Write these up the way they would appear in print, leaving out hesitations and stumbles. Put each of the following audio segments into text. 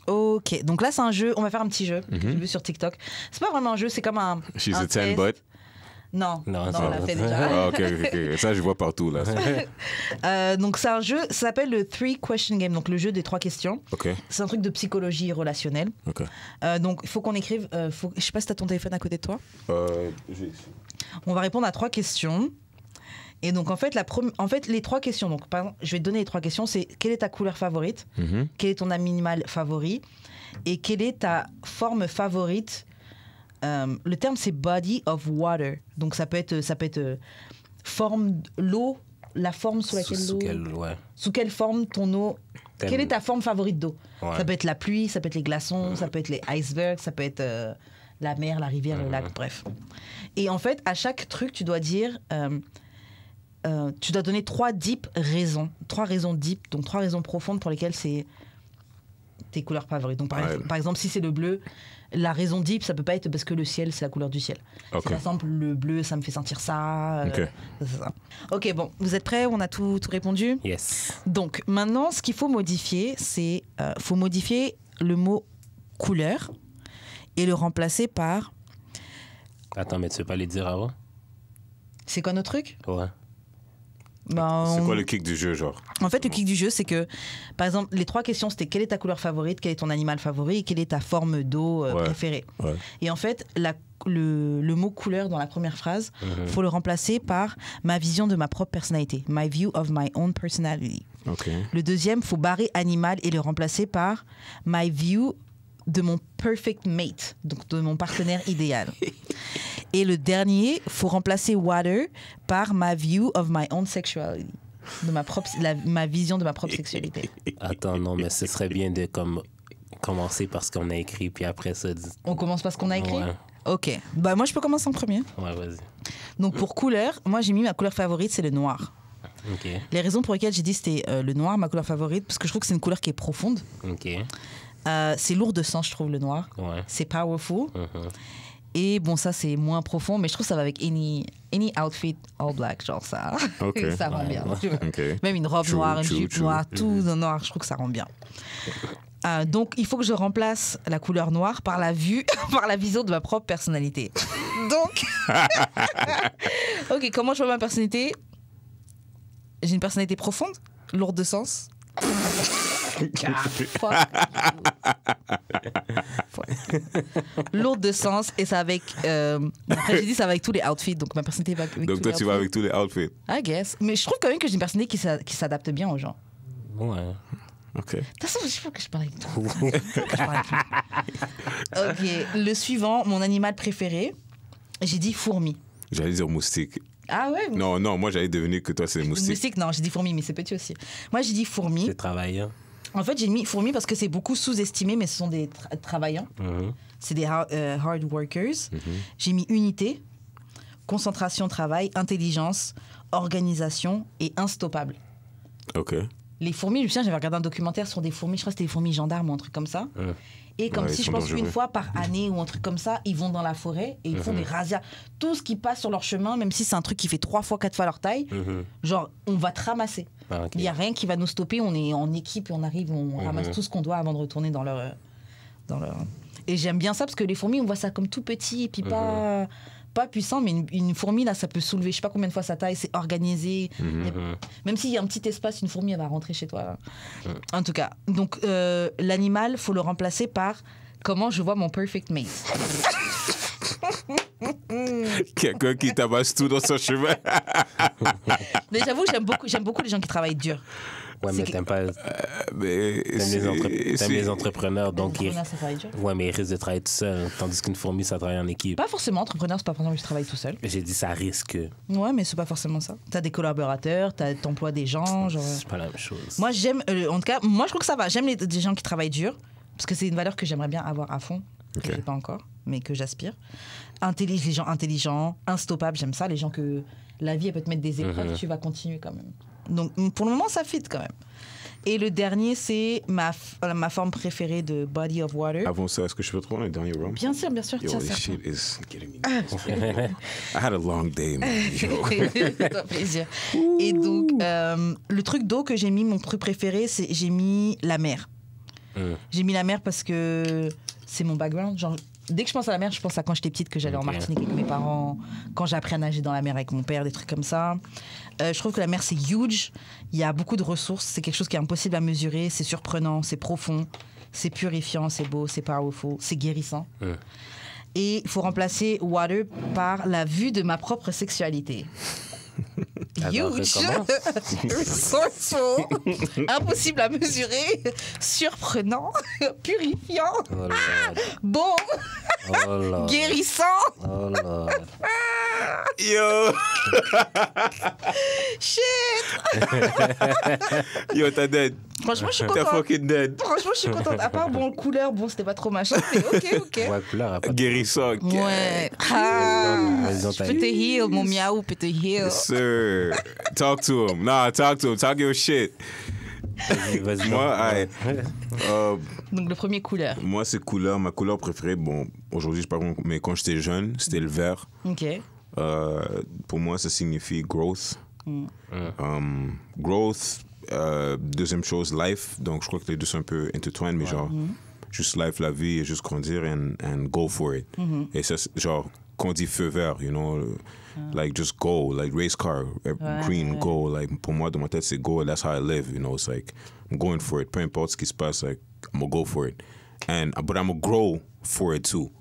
Ok, donc là c'est un jeu, on va faire un petit jeu que j'ai vu sur TikTok. C'est pas vraiment un jeu, c'est comme un. She's un a 10 test. butt. Non, Non, on ça- l'a fait déjà. Ah, ok. Ça, je vois partout, là. Donc c'est un jeu, ça s'appelle le 3 Question Game, donc le jeu des 3 questions. Ok, C'est un truc de psychologie relationnelle. ok. Donc il faut qu'on écrive, je sais pas si t'as ton téléphone à côté de toi. J'ai ici. On va répondre à 3 questions. Et donc en fait, les 3 questions, donc par exemple, je vais te donner les 3 questions, c'est quelle est ta couleur favorite, quel est ton animal favori et quelle est ta forme favorite. Le terme c'est body of water, donc ça peut être forme l'eau, la forme sous laquelle l'eau. Sous quelle forme ton eau. Quelle est ta forme favorite d'eau? Ouais. Ça peut être la pluie, ça peut être les glaçons, ça peut être les icebergs, ça peut être la mer, la rivière, le lac, bref. Et en fait, à chaque truc, tu dois dire, tu dois donner 3 deep raisons, 3 raisons deep, donc 3 raisons profondes pour lesquelles c'est tes couleurs favorites. Donc par exemple, si c'est le bleu, la raison deep, ça peut pas être parce que le ciel, c'est la couleur du ciel. Ok. Par exemple, le bleu, ça me fait sentir ça. Ça. Ok, bon, vous êtes prêts? On a tout répondu? Yes. Donc, maintenant, ce qu'il faut modifier, c'est faut modifier le mot couleur et le remplacer par... Attends, mais tu veux pas les dire avant? C'est quoi notre truc? Ouais. C'est quoi le kick du jeu, genre? En fait, le kick du jeu, c'est que, par exemple, les 3 questions, c'était quelle est ta couleur favorite, quel est ton animal favori et quelle est ta forme d'eau préférée. Ouais. Et en fait, le mot couleur dans la première phrase, faut le remplacer par ma vision de ma propre personnalité, my view of my own personality. Ok. Le deuxième, faut barrer animal et le remplacer par my view de mon perfect mate, donc de mon partenaire idéal. Et le dernier, faut remplacer water par ma view of my own sexuality, de ma vision de ma propre sexualité. Attends, non, mais ce serait bien de commencer par ce qu'on a écrit, puis après ça... On commence par ce qu'on a écrit? Ouais. Ok. Bah, moi, je peux commencer en premier. Ouais, vas-y. Donc, pour couleur, moi, j'ai mis ma couleur favorite, c'est le noir. OK. Les raisons pour lesquelles j'ai dit c'était le noir, ma couleur favorite, parce que je trouve que c'est une couleur qui est profonde. OK. C'est lourd de sens, je trouve, le noir. Ouais. C'est powerful. Et bon, ça, c'est moins profond, mais je trouve que ça va avec any outfit all black, genre ça. Ok. Ça rend bien. Tu vois. Ok. Même une robe noire, une jupe noire, tout dans noir, je trouve que ça rend bien. Donc, il faut que je remplace la couleur noire par la vision de ma propre personnalité. Donc, ok, comment je vois ma personnalité? J'ai une personnalité profonde, lourde de sens. Lourde de sens et ça avec après j'ai dit ça va avec tous les outfits, donc ma personnalité va avec Donc toi, tu vas avec tous les outfits. I guess, mais je trouve quand même que j'ai une personnalité qui s'adapte bien aux gens. Ouais. Ok. De toute façon, je faut que je parle avec toi. Ok, le suivant, mon animal préféré, j'ai dit fourmi. J'allais dire moustique. Ah ouais? Non, moi, j'allais deviner que toi, c'est moustique. Moustique, non, j'ai dit fourmi, mais c'est petit aussi. Moi, j'ai dit fourmi. C'est travaillant. En fait, j'ai mis fourmi parce que c'est beaucoup sous-estimé, mais ce sont des travaillants. C'est des hard workers. J'ai mis unité, concentration, travail, intelligence, organisation et instoppable. Ok. Les fourmis, je me souviens, j'avais regardé un documentaire sur des fourmis, je crois que c'était des fourmis gendarmes ou un truc comme ça. Et comme Ouais, si, ils je sont pense, dangereux. une fois par année ou un truc comme ça, ils vont dans la forêt et ils font des razzias. Tout ce qui passe sur leur chemin, même si c'est un truc qui fait 3 fois, 4 fois leur taille, genre, on va te ramasser. Ah, ok. Il n'y a rien qui va nous stopper. On est en équipe et on arrive, on ramasse tout ce qu'on doit avant de retourner dans leur... Et j'aime bien ça parce que les fourmis, on voit ça comme tout petit et puis pas puissant, mais une fourmi, là, ça peut soulever je sais pas combien de fois sa taille, c'est organisé. Même s'il y a un petit espace, une fourmi, elle va rentrer chez toi. En tout cas, donc l'animal, faut le remplacer par comment je vois mon perfect mate. Quelqu'un qui tabasse tout dans son chemin. Mais j'avoue, j'aime beaucoup les gens qui travaillent dur. Ouais, mais t'aimes pas... Mais T'aimes les entrepreneurs, donc ils... Entrepreneur, ça travaille dur. Ouais, mais ils risquent de travailler tout seul, tandis qu'une fourmi, ça travaille en équipe. Pas forcément, entrepreneur, c'est pas forcément que je travaille tout seul. J'ai dit ça risque. Ouais, mais c'est pas forcément ça. T'as des collaborateurs, t'emploies des gens, genre... C'est pas la même chose. Moi, j'aime... en tout cas, moi, je trouve que ça va. J'aime des gens qui travaillent dur, parce que c'est une valeur que j'aimerais bien avoir à fond, que j'ai pas encore, mais que j'aspire. Les gens intelligents, instoppables, j'aime ça. Les gens que la vie, elle peut te mettre des épreuves, tu vas continuer quand même. Donc, pour le moment, ça fit quand même. Et le dernier, c'est ma forme préférée de Body of Water. Avant ça, est-ce que je peux te prendre le dernier round? Bien sûr, bien sûr. Yo, Tiens, this ça. shit is getting me. I had a long day, man. Yo. Ça fait plaisir. Et donc, le truc d'eau que j'ai mis, mon truc préféré, c'est j'ai mis la mer. J'ai mis la mer parce que c'est mon background. Genre, dès que je pense à la mer, je pense à quand j'étais petite, que j'allais en Martinique avec mes parents, quand j'ai appris à nager dans la mer avec mon père, des trucs comme ça. Je trouve que la mer, c'est huge. Il y a beaucoup de ressources. C'est quelque chose qui est impossible à mesurer. C'est surprenant, c'est profond, c'est purifiant, c'est beau, c'est powerful, c'est guérissant. Et il faut remplacer water par la vue de ma propre sexualité. Alors, Huge, resourceful, impossible à mesurer, surprenant, purifiant, Oh Lord. bon, Oh Lord. guérissant. Oh Lord. Yo, Shit. yo, t'as dead. Franchement, je suis T'as contente. fucking dead. Franchement, je suis contente. À part, bon, couleur, bon, c'était pas trop machin, mais ok. Ouais, couleur, a pas de- Guérissant. Ouais. Ah, Vas-y, je peux te heal, mon miaou peut te heal. Sir, talk to him. Nah, talk to him. Talk your shit. Vas-y. Moi, alright. Donc, le premier couleur. Moi, c'est couleur. Ma couleur préférée, bon, aujourd'hui, je sais pas comment, mais quand j'étais jeune, c'était le vert. Ok. Pour moi, ça signifie growth. Growth. Deuxième chose, life. Donc, je crois que les deux sont un peu intertwined, mais genre, juste life, la vie, et juste grandir and go for it. Et ça, genre, quand on dit feu vert, you know, like just go, like race car, green, go. Like, pour moi, dans ma tête, c'est go, that's how I live, you know. It's like, I'm going for it. Peu importe ce qui se passe, like, I'm gonna go for it. But I'm gonna grow for it too.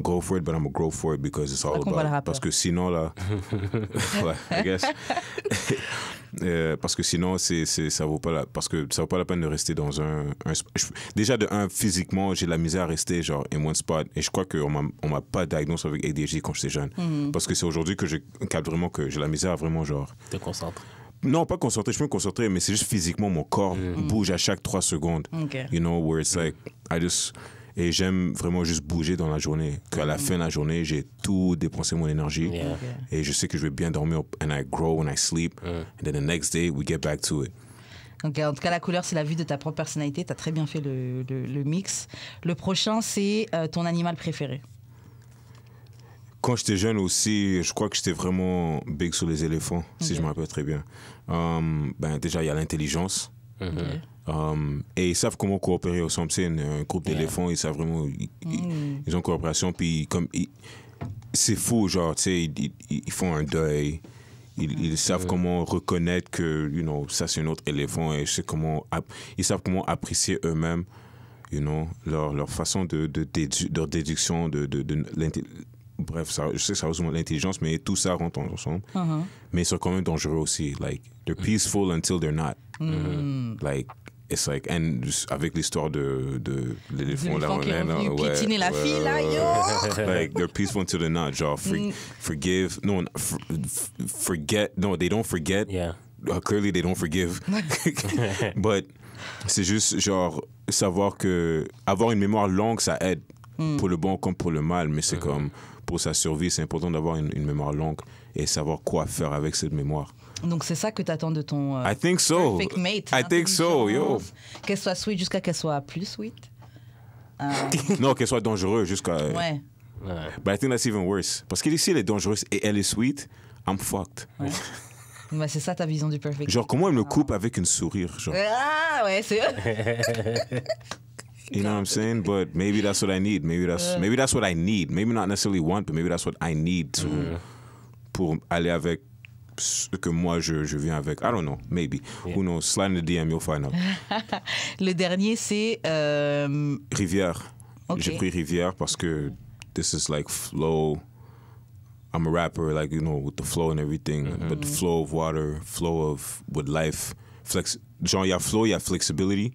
Go for it, but I'm gonna grow for it because it's all qu'on voit le about. rappeur. Parce que sinon, là, ouais, I guess. Parce que sinon, ça vaut pas parce que ça vaut pas la peine de rester dans déjà, de un, physiquement, j'ai la misère à rester genre in one spot. Et je crois qu'on m'a pas diagnosé avec ADHD quand j'étais jeune. Parce que c'est aujourd'hui que je capte vraiment que j'ai la misère à vraiment genre. Te concentre. Non, pas concentré, je peux me concentrer, mais c'est juste physiquement, mon corps bouge à chaque 3 secondes. Ok. You know, where it's like, et j'aime vraiment juste bouger dans la journée. Qu'à la fin de la journée, j'ai tout dépensé mon énergie. Yeah. Ok. Et je sais que je vais bien dormir, and I grow and I sleep. And then the next day, we get back to it. Donc, en tout cas, la couleur, c'est la vue de ta propre personnalité. Tu as très bien fait le mix. Le prochain, c'est ton animal préféré. Quand j'étais jeune aussi, je crois que j'étais vraiment big sur les éléphants, si je me rappelle très bien. Déjà, il y a l'intelligence. Et ils savent comment coopérer ensemble. C'est un groupe d'éléphants, ils savent vraiment. Ils ont coopération. Puis, c'est fou, genre, tu sais, ils font un deuil. Ils savent comment reconnaître que, you know, ça c'est un autre éléphant. Et ils savent comment apprécier eux-mêmes, you know, leur façon leur déduction bref, je sais que ça rejoint l'intelligence, mais tout ça rentre ensemble. Mais ils sont quand même dangereux aussi. Like, they're peaceful until they're not. Like, it's like, and avec l'histoire de l'éléphant là, qui est revenu piétiner la fille, là, yo! Like, they're peaceful until they're not. Genre, forgive. No, forget. No, they don't forget. Yeah. Clearly, they don't forgive. But c'est juste, genre, savoir que avoir une mémoire longue, ça aide. Pour le bon comme pour le mal, mais c'est comme pour sa survie, c'est important d'avoir une mémoire longue et savoir quoi faire avec cette mémoire. Donc, c'est ça que tu attends de ton I think so. perfect mate. I think so, yo. Qu'elle soit sweet jusqu'à qu'elle soit plus sweet. Non, qu'elle soit dangereuse jusqu'à. Ouais. But I think that's even worse. Parce qu'ici, elle est dangereuse et elle est sweet, I'm fucked. Bah, c'est ça ta vision du perfect Genre, mate. comment elle me coupe avec une sourire, genre. Ah, ouais, c'est... You know what I'm saying? But maybe that's what I need. Maybe that's what I need. Maybe not necessarily want, but maybe that's what I need pour aller avec ce que moi je viens avec. I don't know. Maybe. Who knows? Slide in the DM, you'll find out. Le dernier, c'est... Rivière. Ok. J'ai pris Rivière parce que this is like flow. I'm a rapper, like, you know, with the flow and everything. But the flow of water, with life. Genre, il y a flow, il y a flexibility.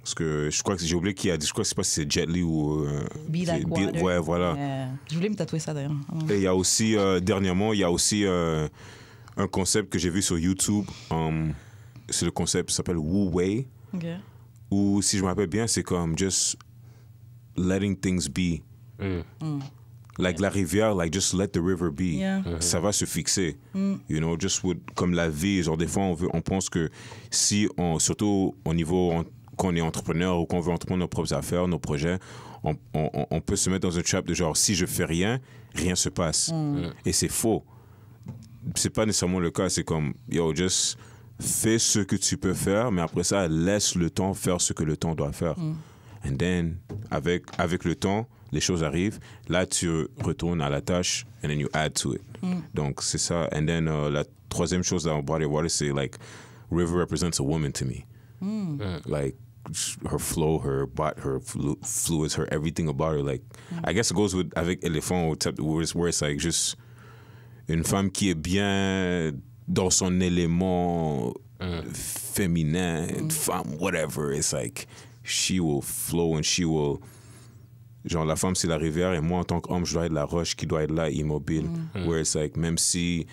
Parce que je crois que j'ai oublié qui a dit, je crois que c'est pas si c'est Jet Li ou. Be Like Water. Ouais, voilà. Je voulais me tatouer ça d'ailleurs. Et il y a aussi, dernièrement, il y a aussi un concept que j'ai vu sur YouTube. C'est le concept qui s'appelle Wu Wei. Ok. Ou, si je me rappelle bien, c'est comme just letting things be. Like la rivière, like just let the river be. Yeah. Ça va se fixer. You know, just comme la vie, genre des fois on pense que si surtout au niveau qu'on est entrepreneur ou qu'on veut entreprendre nos propres affaires, nos projets, on peut se mettre dans un trap de genre si je fais rien se passe. Et c'est faux. C'est pas nécessairement le cas. C'est comme yo, just fais ce que tu peux faire, mais après ça, laisse le temps faire ce que le temps doit faire. And then, avec le temps, les choses arrivent. Là, tu retournes à la tâche, and then you add to it. Donc, c'est ça. And then, la troisième chose dans Body of Water, c'est like, River represents a woman to me. Like, her flow, her fluids, her everything about her. Like, I guess it goes with avec éléphant, where it's like just une femme qui est bien dans son élément féminin, femme, whatever. It's like she will flow and she will. Genre, la femme, c'est la rivière, et moi, en tant qu'homme, je dois être la roche qui doit être là, immobile. Where it's like, même s'il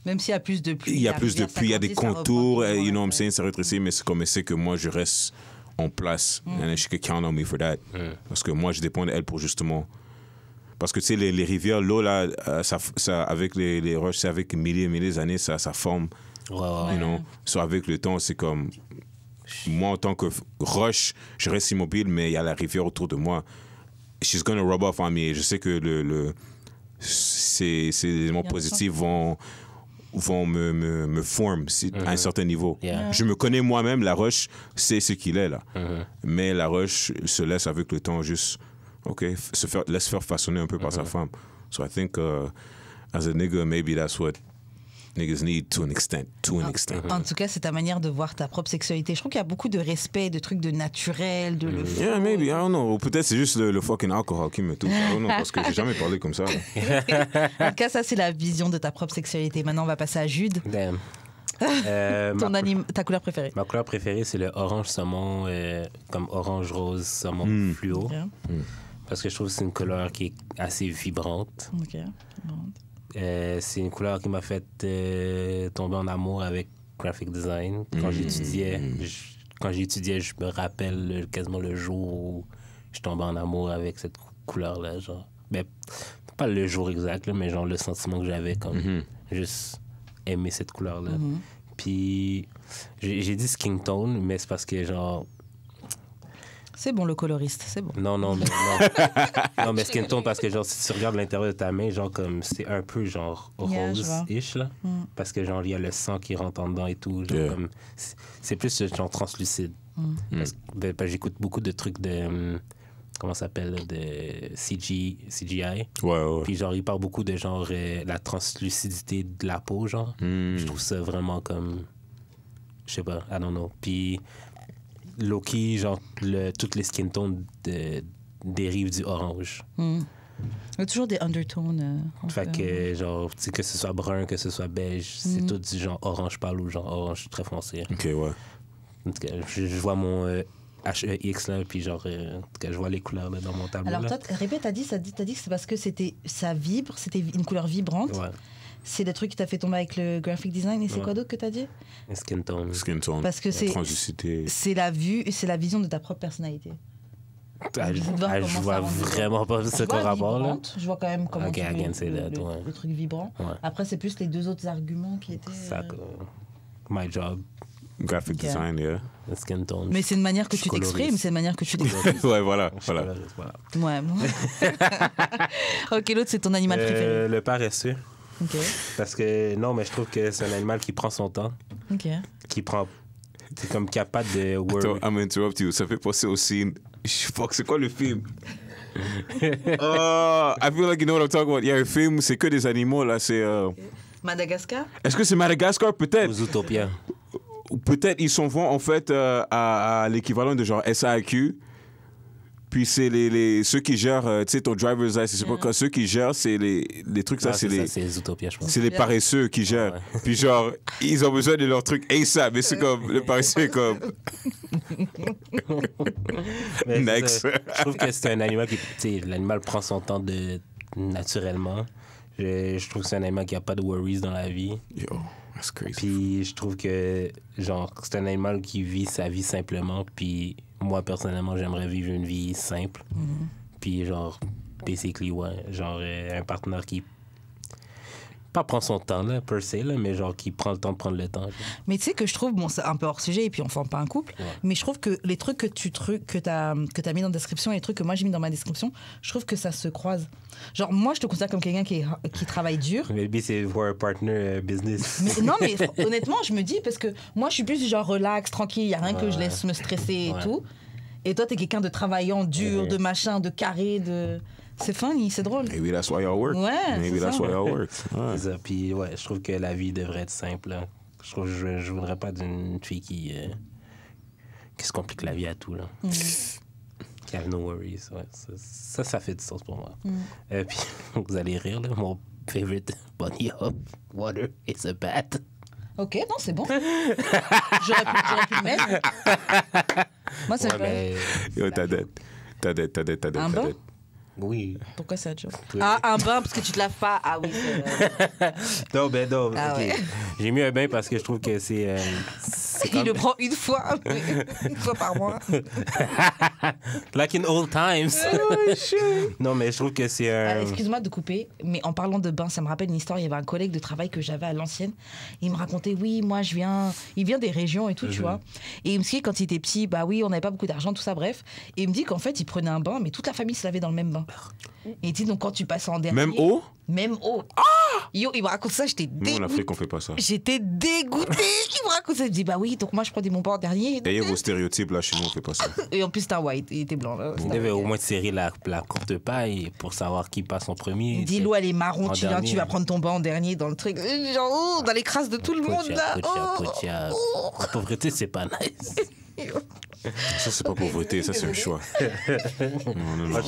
y a plus de pluie, il y a des contours, you know what I'm saying, ça rétrécit, mais c'est comme c'est que moi, je reste en place. And she could count on me for that. Parce que moi, je dépends d'elle pour justement. Parce que tu sais, les rivières, l'eau, là, ça, avec les roches, c'est avec milliers et milliers d'années, ça forme. You know? So, avec le temps, c'est comme. Moi, en tant que roche, je reste immobile, mais il y a la rivière autour de moi. She's gonna rub off on me. Et je sais que ces éléments positifs vont me former à un certain niveau. Je me connais moi-même, la roche, c'est ce qu'il est là. Mais la roche se laisse avec le temps juste, laisse faire façonner un peu par sa femme. So I think as a nigga, maybe that's what niggas need to an extent. En tout cas, c'est ta manière de voir ta propre sexualité. Je trouve qu'il y a beaucoup de respect, de trucs de naturel, de le flow. Yeah, maybe, I don't know. Ou peut-être c'est juste le fucking alcohol qui me touche. I don't know, parce que j'ai jamais parlé comme ça. En tout cas, ça, c'est la vision de ta propre sexualité. Maintenant, on va passer à Jude. Damn. Ta couleur préférée? Ma couleur préférée, c'est le orange saumon, comme orange rose saumon fluo. Okay. Parce que je trouve que c'est une couleur qui est assez vibrante. C'est une couleur qui m'a fait tomber en amour avec graphic design. Quand j'étudiais, je me rappelle quasiment le jour où je tombais en amour avec cette couleur-là. Genre. Mais, pas le jour exact, là, mais genre le sentiment que j'avais comme juste aimer cette couleur-là. Puis j'ai dit skin tone, mais c'est parce que genre... C'est bon, le coloriste, c'est bon. Non, mais skin tone, parce que genre, si tu regardes l'intérieur de ta main, genre, comme, c'est un peu, genre, rose-ish, là. Parce que, genre, il y a le sang qui rentre en dedans et tout. Genre, comme, c'est plus, genre, translucide. Parce que j'écoute beaucoup de trucs de... comment ça s'appelle? De CGI. Ouais. Puis, genre, il parle beaucoup de, genre, la translucidité de la peau, genre. Je trouve ça vraiment comme... Je sais pas, I don't know. Puis... Loki, genre, toutes les skin tones dérivent du orange. Il y a toujours des undertones. Fait que, genre, tu sais, que ce soit brun, que ce soit beige, c'est tout du genre orange pâle ou genre orange très foncé. OK, ouais. En tout cas, je vois mon HEX, là, puis genre, en tout cas, je vois les couleurs là, dans mon tableau. Alors, là. toi, répète, t'as dit que c'est parce que ça vibre, c'était une couleur vibrante. Ouais. C'est le truc qui t'a fait tomber avec le graphic design. Et c'est quoi d'autre que t'as dit? Skin tone. Parce que c'est la vue et c'est la vision de ta propre personnalité. Je vois vraiment pas ce qu'on rapport là. Je vois quand même comment tu le truc vibrant. Ouais. Après, c'est plus les deux autres arguments qui étaient... My job. Graphic design, yeah. Skin tone. Mais c'est une manière que tu t'exprimes, c'est une manière que tu t'exprimes. Ouais, voilà. Ouais. OK, l'autre, c'est ton animal préféré. Le paresseux. OK. Parce que, non, mais je trouve que c'est un animal qui prend son temps. OK. C'est comme capable de worry. Attends, I'm interrupt you. Ça fait passer au scene. Fuck, c'est quoi le film? I feel like you know what I'm talking about. Il y a un film, c'est que des animaux, là. C'est... Madagascar? Est-ce que c'est Madagascar, peut-être? Zootopia. Peut-être ils vont en fait à l'équivalent de genre SAQ. Puis c'est ceux qui gèrent, tu sais, ton driver's license, c'est pas ceux qui gèrent, c'est les trucs, ça, c'est Zootopia, je pense. C'est les paresseux qui gèrent. Ouais. Puis genre, ils ont besoin de leur truc ASAP, mais c'est comme, le paresseux est comme... Next. Je trouve que c'est un animal qui, tu sais, l'animal prend son temps naturellement. Je trouve que c'est un animal qui a pas de worries dans la vie. Yo, that's crazy. Puis je trouve que, genre, c'est un animal qui vit sa vie simplement, puis... Moi, personnellement, j'aimerais vivre une vie simple. Puis, genre, basically, ouais. Genre, un partenaire qui Pas prendre son temps, là, per se, là, mais genre qui prend le temps de prendre le temps. Genre. Mais tu sais que je trouve, bon, c'est un peu hors sujet et puis on forme pas un couple, mais je trouve que les trucs que t'as mis dans la description et les trucs que moi j'ai mis dans ma description, je trouve que ça se croise. Genre, moi, je te considère comme quelqu'un qui travaille dur. Mais le but, c'est voir un partner business. Mais, non, mais honnêtement, je me dis, parce que moi, je suis plus du genre relax, tranquille, il y a rien que je laisse me stresser et tout. Et toi, t'es quelqu'un de travaillant, dur, de machin, de carré, de... C'est funny, c'est drôle. Maybe that's why y'all work. Ouais, Maybe that's why y'all work. Ouais. C'est ça. Puis, ouais, je trouve que la vie devrait être simple. Là. Je trouve que je voudrais pas d'une fille qui se complique la vie à tout, là. Qui have no worries. Ouais, ça fait du sens pour moi. Puis, vous allez rire, là. Mon favorite bunny hop water is a bat. Ok, non, c'est bon. J'aurais pu le mettre. Moi, c'est Yo, t'as dette. Un bain? Oui. Pourquoi ça, Joe? Ah, un bain parce que tu te laves pas. Ah oui, c'est vrai. Non. Ah, okay. ouais. J'ai mis un bain parce que je trouve que c'est Il le prend une fois par mois. Like in old times. Non, mais je trouve que c'est Excuse-moi de couper, mais en parlant de bain, ça me rappelle une histoire. Il y avait un collègue de travail que j'avais à l'ancienne. Il me racontait, oui, moi, il vient des régions et tout, tu vois. Et il me dit, quand il était petit, bah oui, on n'avait pas beaucoup d'argent, tout ça, bref. Et il me dit qu'en fait, il prenait un bain, mais toute la famille se lavait dans le même bain. Et il dit, donc quand tu passes en dernier... Même eau? Même eau. Yo, il me raconte ça, j'étais dégoûtée. Nous, en Afrique, on fait pas ça. J'étais dégoûtée. Il me raconte ça. Je dis, bah oui, donc moi, je prenais mon bain en dernier. D'ailleurs, vos stéréotypes, là, chez nous, on fait pas ça. Et en plus, c'était un white. Il était blanc, là. Vous devez au moins serrer la courte paille pour savoir qui passe en premier. Dis l'eau, elle est marron, En tu vas prendre ton bain en dernier dans le truc. Genre, dans les crasses de tout le monde, là. La pauvreté, c'est pas nice. Ça, c'est pas pauvreté, ça, c'est un choix. Non.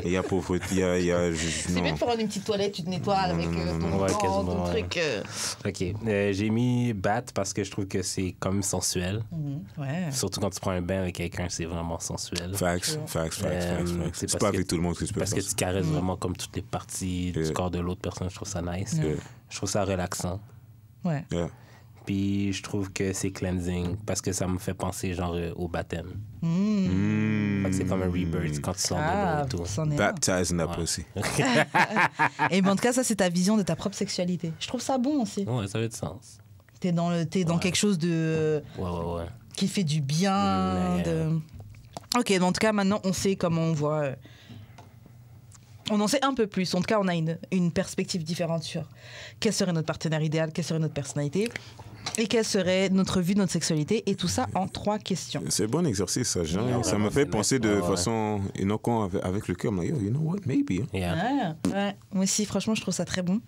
Il y a pauvreté, il y a c'est bien de faire une petite toilette, tu te nettoies avec ton truc. OK. J'ai mis bat parce que je trouve que c'est quand même sensuel. Ouais. Surtout quand tu prends un bain avec quelqu'un, c'est vraiment sensuel. Facts. C'est pas avec tout le monde que tu peux parce faire que tu caresses vraiment comme toutes les parties du corps de l'autre personne. Je trouve ça nice. Je trouve ça relaxant. Ouais. Puis je trouve que c'est cleansing parce que ça me fait penser genre au baptême. Fait que c'est comme un rebirth quand tu sors de l'eau et tout. Baptized in that pussy. Et en tout cas, ça, c'est ta vision de ta propre sexualité. Je trouve ça bon aussi. Ouais, ça fait du sens. T'es dans quelque chose de... Ouais. Qui fait du bien. Ok, en tout cas, maintenant, on sait comment on voit... On en sait un peu plus. En tout cas, on a une perspective différente sur quel serait notre partenaire idéal, quelle serait notre personnalité et quelle serait notre vue de notre sexualité. Et tout ça en 3 questions. C'est un bon exercice, ça. Genre, ça me fait penser de façon innocente avec le cœur. Like, yo, you know what, maybe. Ouais. Moi aussi, franchement, je trouve ça très bon.